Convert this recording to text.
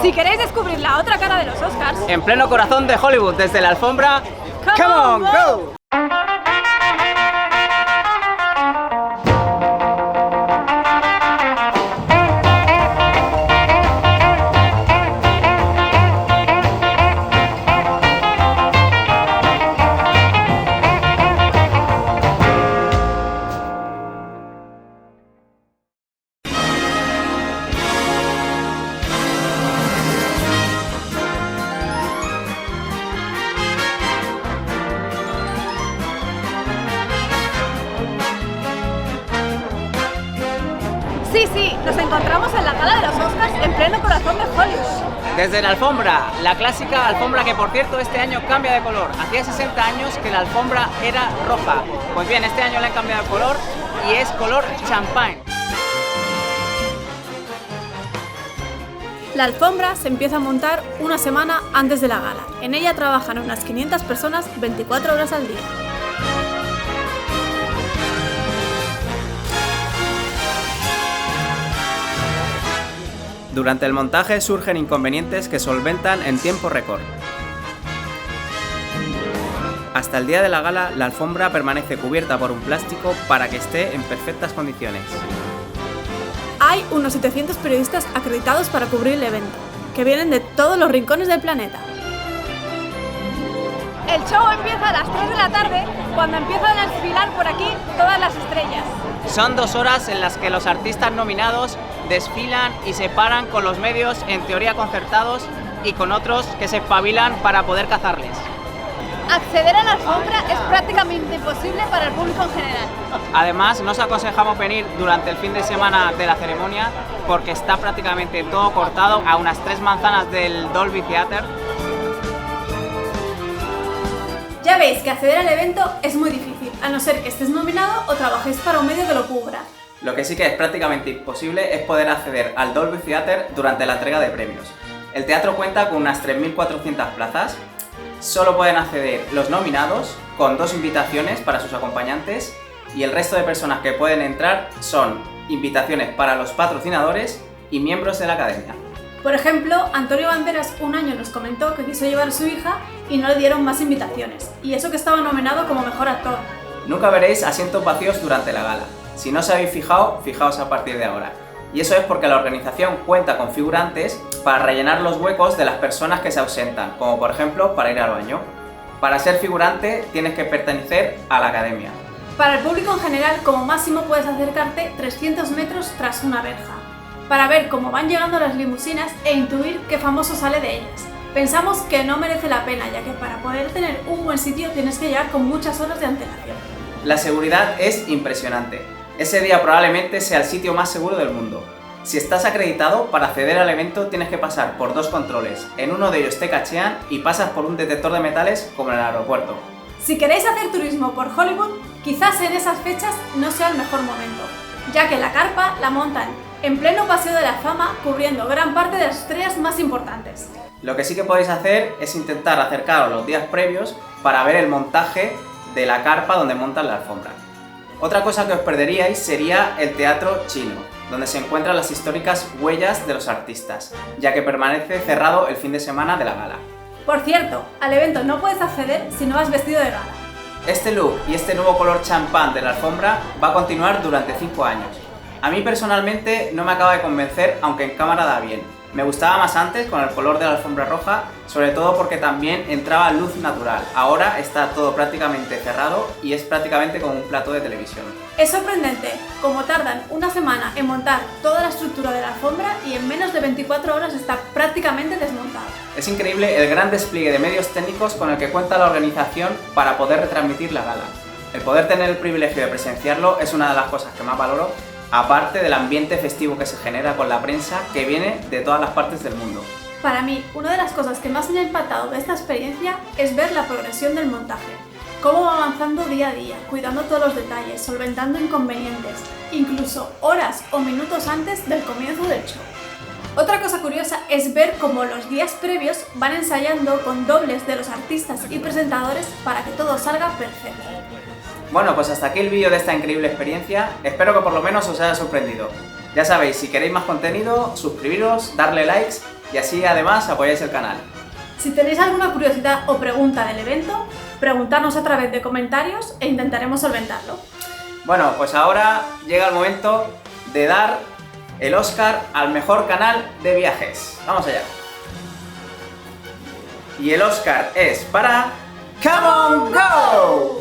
Si queréis descubrir la otra cara de los Oscars, En pleno corazón de Hollywood, desde la alfombra, ¡Come on, go! Sí, nos encontramos en la gala de los Oscars en pleno corazón de Hollywood. Desde la alfombra, la clásica alfombra que por cierto este año cambia de color. Hacía 60 años que la alfombra era roja. Pues bien, este año le han cambiado de color y es color champán. La alfombra se empieza a montar una semana antes de la gala. En ella trabajan unas 500 personas 24 horas al día. Durante el montaje surgen inconvenientes que solventan en tiempo récord. Hasta el día de la gala, la alfombra permanece cubierta por un plástico para que esté en perfectas condiciones. Hay unos 700 periodistas acreditados para cubrir el evento, que vienen de todos los rincones del planeta. El show empieza a las 3 de la tarde, cuando empiezan a desfilar por aquí todas las estrellas. Son 2 horas en las que los artistas nominados desfilan y se paran con los medios en teoría concertados y con otros que se espabilan para poder cazarles. Acceder a la alfombra es prácticamente imposible para el público en general. Además, no os aconsejamos venir durante el fin de semana de la ceremonia porque está prácticamente todo cortado a unas 3 manzanas del Dolby Theatre. Ya veis que acceder al evento es muy difícil, a no ser que estés nominado o trabajes para un medio que lo cubra. Lo que sí que es prácticamente imposible es poder acceder al Dolby Theatre durante la entrega de premios. El teatro cuenta con unas 3.400 plazas. Solo pueden acceder los nominados con 2 invitaciones para sus acompañantes y el resto de personas que pueden entrar son invitaciones para los patrocinadores y miembros de la academia. Por ejemplo, Antonio Banderas un año nos comentó que quiso llevar a su hija y no le dieron más invitaciones, y eso que estaba nominado como mejor actor. Nunca veréis asientos vacíos durante la gala. Si no os habéis fijado, fijaos a partir de ahora. Y eso es porque la organización cuenta con figurantes para rellenar los huecos de las personas que se ausentan, como por ejemplo para ir al baño. Para ser figurante tienes que pertenecer a la academia. Para el público en general, como máximo puedes acercarte 300 metros tras una verja, para ver cómo van llegando las limusinas e intuir qué famoso sale de ellas. Pensamos que no merece la pena, ya que para poder tener un buen sitio tienes que llegar con muchas horas de antelación. La seguridad es impresionante. Ese día probablemente sea el sitio más seguro del mundo. Si estás acreditado, para acceder al evento tienes que pasar por 2 controles. En uno de ellos te cachean y pasas por un detector de metales como en el aeropuerto. Si queréis hacer turismo por Hollywood, quizás en esas fechas no sea el mejor momento, ya que la carpa la montan en pleno Paseo de la Fama, cubriendo gran parte de las estrellas más importantes. Lo que sí que podéis hacer es intentar acercaros los días previos para ver el montaje de la carpa donde montan la alfombra. Otra cosa que os perderíais sería el teatro chino, donde se encuentran las históricas huellas de los artistas, ya que permanece cerrado el fin de semana de la gala. Por cierto, al evento no puedes acceder si no vas vestido de gala. Este look y este nuevo color champán de la alfombra va a continuar durante 5 años. A mí personalmente no me acaba de convencer, aunque en cámara da bien. Me gustaba más antes con el color de la alfombra roja, sobre todo porque también entraba luz natural. Ahora está todo prácticamente cerrado y es prácticamente como un plató de televisión. Es sorprendente cómo tardan una semana en montar toda la estructura de la alfombra y en menos de 24 horas está prácticamente desmontada. Es increíble el gran despliegue de medios técnicos con el que cuenta la organización para poder retransmitir la gala. El poder tener el privilegio de presenciarlo es una de las cosas que más valoro, aparte del ambiente festivo que se genera con la prensa que viene de todas las partes del mundo. Para mí, una de las cosas que más me ha impactado de esta experiencia es ver la progresión del montaje. Cómo va avanzando día a día, cuidando todos los detalles, solventando inconvenientes, incluso horas o minutos antes del comienzo del show. Otra cosa curiosa es ver cómo los días previos van ensayando con dobles de los artistas y presentadores para que todo salga perfecto. Bueno, pues hasta aquí el vídeo de esta increíble experiencia. Espero que por lo menos os haya sorprendido. Ya sabéis, si queréis más contenido, suscribiros, darle likes y así además apoyáis el canal. Si tenéis alguna curiosidad o pregunta del evento, preguntarnos a través de comentarios e intentaremos solventarlo. Bueno, pues ahora llega el momento de dar el Oscar al mejor canal de viajes. Vamos allá. Y el Oscar es para Come On Go.